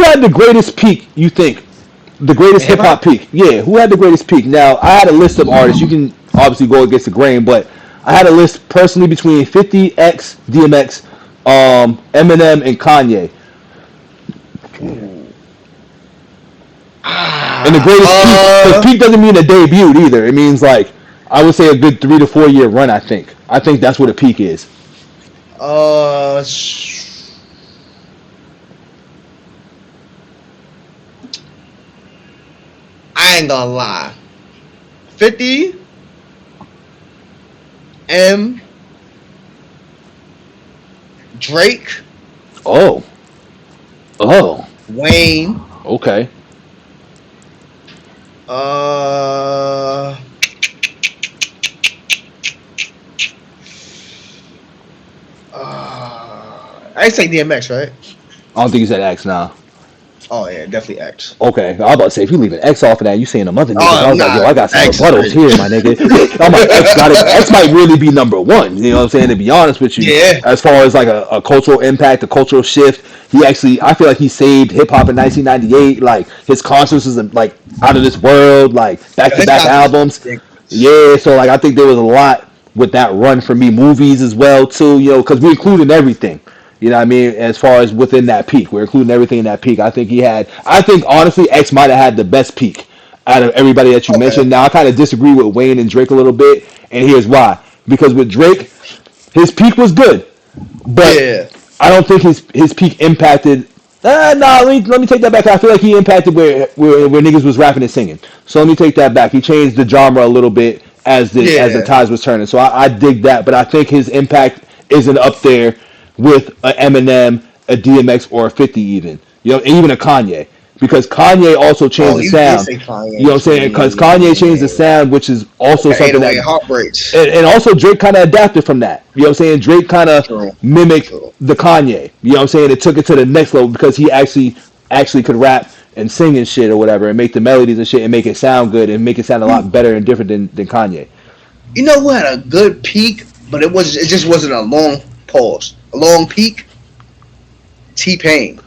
who had the greatest peak? You think the greatest hip hip hop hop. peak? Yeah, who had the greatest peak? Now I had a list of artists. You can obviously go against the grain, but I had a list personally between 50, X, DMX, Eminem, and Kanye. Ooh. And the Ah, greatest peak, because peak doesn't mean a debut either. It means like I would say a good 3 to 4 year run. I think that's what a peak is. uh, sh- I ain't gonna lie. 50 M Drake, Oh, oh, Wayne, okay. uh, I say DMX, right? I don't think you said X now. Oh yeah, definitely X. Okay, I was about to say if you leave an X off of that, you saying them other niggas. I Oh was like, yo, nah, I got some X is rebuttals crazy. here, my nigga. I'm like, X got it. X might really be number one. You know what I'm saying? To be honest with you, Yeah, as far as like a cultural impact, a cultural shift, he actually, I feel like he saved hip hop in 1998. Like his concerts is like out of this world. Like back yo, to his back concerts are albums. ridiculous. Yeah, so like I think there was a lot with that run for me. Movies as well too. You know, because we included everything. You know what I mean? As far as within that peak, we're including everything in that peak. I think he had. I think honestly, X might have had the best peak out of everybody that you Okay, mentioned. Now I kind of disagree with Wayne and Drake a little bit, and here's why. Because with Drake, his peak was good, but yeah, I don't think his peak impacted. No, let me take that back. I feel like he impacted where niggas was rapping and singing. So let me take that back. He changed the genre a little bit as the yeah. tides was turning. So I dig that, but I think his impact isn't up there with a Eminem, a DMX, or a 50 even. You know, even a Kanye. Because Kanye also changed Oh, the you did sound. say You know Kanye what I'm saying? Because too. Kanye changed the Yeah. sound, which is also The something that 808 Heartbreaks. and also Drake kind of adapted from that. You know what I'm saying? Drake kind of True. mimicked True. the Kanye. You know what I'm saying? It took it to the next level because he actually could rap and sing and shit or whatever and make the melodies and shit and make it sound good and make it sound a lot better and different than Kanye. You know who had a good peak, but it just wasn't a long pause. A long peak? T Pain.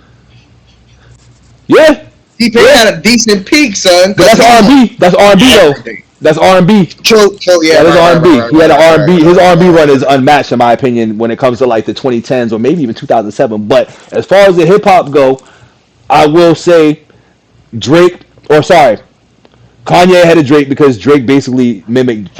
Yeah, T Pain yeah. had a decent peak, son, But because that's he R and was B. That's R and B though. everything. That's R and B. True, true, yeah, That is right, R right, and right, B. right, He had an right, R and right, B. His right, R and B right, run right, is right. unmatched in my opinion when it comes to like the 2010s or maybe even 2007. But as far as the hip hop go, I will say Drake or sorry, Kanye ahead of Drake because Drake basically mimicked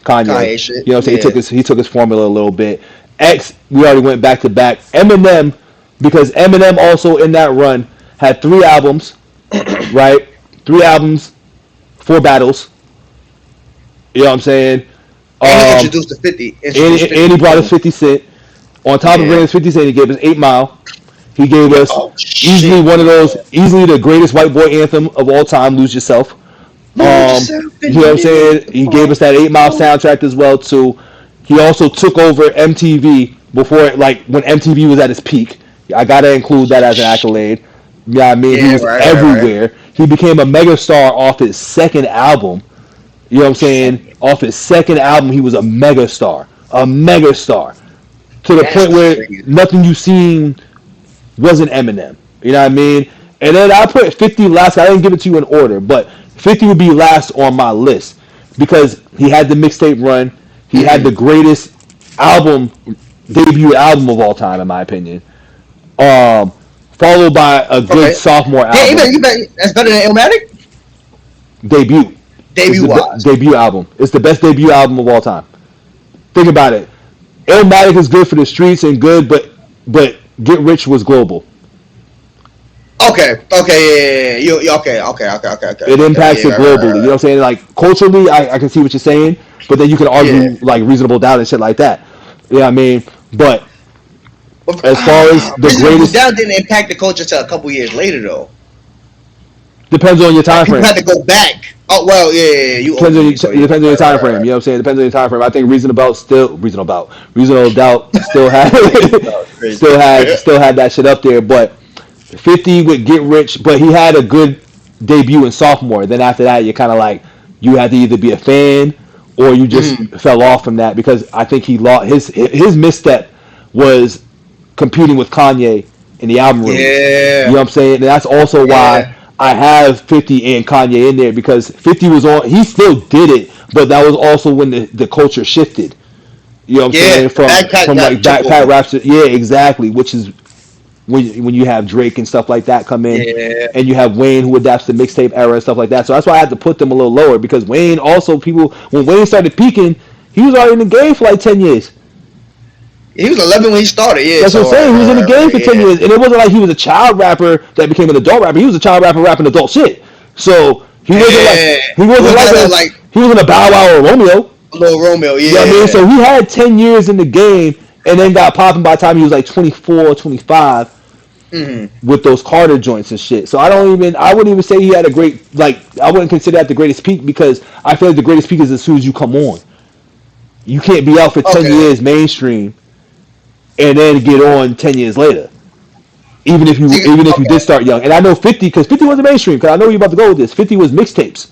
Kanye. Kanye shit, You know what I'm saying? yeah. He took his formula a little bit. X, we already went back to back. Eminem, because Eminem also in that run had 3 albums, right? 3 albums, 4 battles. You know what I'm saying? And he Um, introduced 50 and he brought us too. 50 Cent. On top of Yeah. bringing us 50 Cent, he gave us 8 Mile. He gave Yeah. us Oh shit. Yeah. easily the greatest white boy anthem of all time, Lose Yourself. Lose yourself You in know the what I'm middle saying? of the He gave us that 8 Mile phone. soundtrack as well too. He also took over MTV before, like when MTV was at its peak. I gotta include that as an accolade. Yeah, I mean he Yeah, was right, right, right. everywhere. He became a megastar off his second album. You know what I'm saying? Second. Off his second album, he was a megastar to the That's point where crazy. nothing you seen wasn't Eminem. You know what I mean? And then I put 50 last. I didn't give it to you in order, but 50 would be last on my list because he had the mixtape run. He had the Mm-hmm. greatest album, debut album of all time, in my opinion. Um, Followed by a good Okay. sophomore Yeah, album. that's better than Illmatic? Debut. It's Debut the wise. debut album. It's the best debut album of all time. Think about it. Illmatic is good for the streets and good, but Get Rich was global. Okay. Okay. Yeah. Okay. Okay. Okay. Okay. Okay. It Okay. Okay. impacts Yeah. it Right. Right. globally. You know what I'm Right. saying? Like culturally, I can see what you're saying, but then you can Yeah. argue like reasonable doubt and shit like that. You know what I mean? But But, as far as the Reasonable greatest, Doubt didn't impact the culture till a couple years later, though. depends on your Like time people frame. had to go back. Oh well, yeah. Yeah, yeah. You Depends on OG, your, so it yeah. depends on your Right. time Right. frame. Right. You know what I'm saying? It depends on your time frame. I think reasonable doubt still had Reasonable Doubt, crazy. still had that shit up there. But 50 would Get Rich, but he had a good debut in sophomore. Then after that, you're kind of like you had to either be a fan or you just Mhm. fell off from that because I think he lost his misstep was competing with Kanye in the album release. You know Yeah. what I'm saying? And that's also Yeah. why I have 50 and Kanye in there, because 50 was on. He still did it, but that was also when the culture shifted. You know what I'm Yeah. saying? The backpack From got like took backpack over. raps. Yeah, exactly. Which is when you have Drake and stuff like that come in, Yeah. and you have Wayne who adapts the mixtape era and stuff like that. So that's why I had to put them a little lower, because Wayne also, people, when Wayne started peaking, he was already in the game for like 10 years. He was 11 when he started. Yeah. That's what I'm So saying. He was in the game for 10 yeah. years, and it wasn't like he was a child rapper that became an adult rapper. He was a child rapper rapping adult shit. So Yeah. he It wasn't was like not a like he wasn't a Bow Wow or Romeo. Lil Romeo. You know what I mean? Yeah. So he had 10 years in the game, and then got popping by the time he was like 24, 25 Hmm. with those Carter joints and shit. So I wouldn't even say he had a great, like, I wouldn't consider that the greatest peak, because I feel like the greatest peak is as soon as you come on. You can't be out for 10 Okay. years mainstream and then get on 10 years later. See, Even if you did okay. start young. And I know 50, because 50 wasn't mainstream, because I know you're about to go with this. 50 was mixtapes.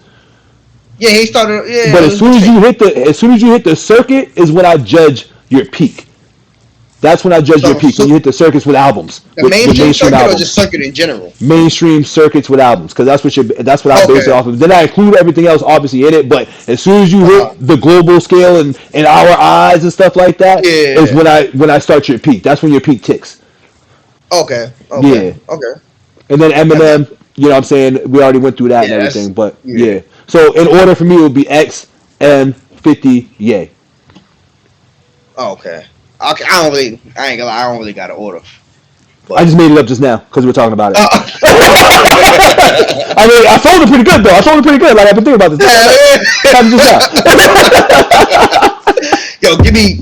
Yeah, he started. Yeah, But it was mixtape. as soon as you hit the circuit is when I judge your peak. That's when I judge your peak, when So you hit the circuits with albums, the with mainstream mainstream circuit or albums. just circuit in general? Mainstream circuits with albums, because that's what I base it Okay. off of. Then I include everything else obviously in it, but as soon as you Uh-huh. hit the global scale and in our eyes and stuff like that is Yeah. when I start your peak. That's when your peak ticks. Okay. Okay. Yeah. Okay. And then That's Eminem, you know what I'm saying? We already went through that and yeah. That's everything, but yeah. yeah. So in order for me, it would be X, M, 50, Yay. Okay. Okay. I don't really. I ain't gonna lie. I don't really got an order. I But just made it up just now because we were talking about it. uh, I mean, I sold it pretty good, though. I sold it pretty good. Like, I've been thinking about this. Happened just now. yo, give me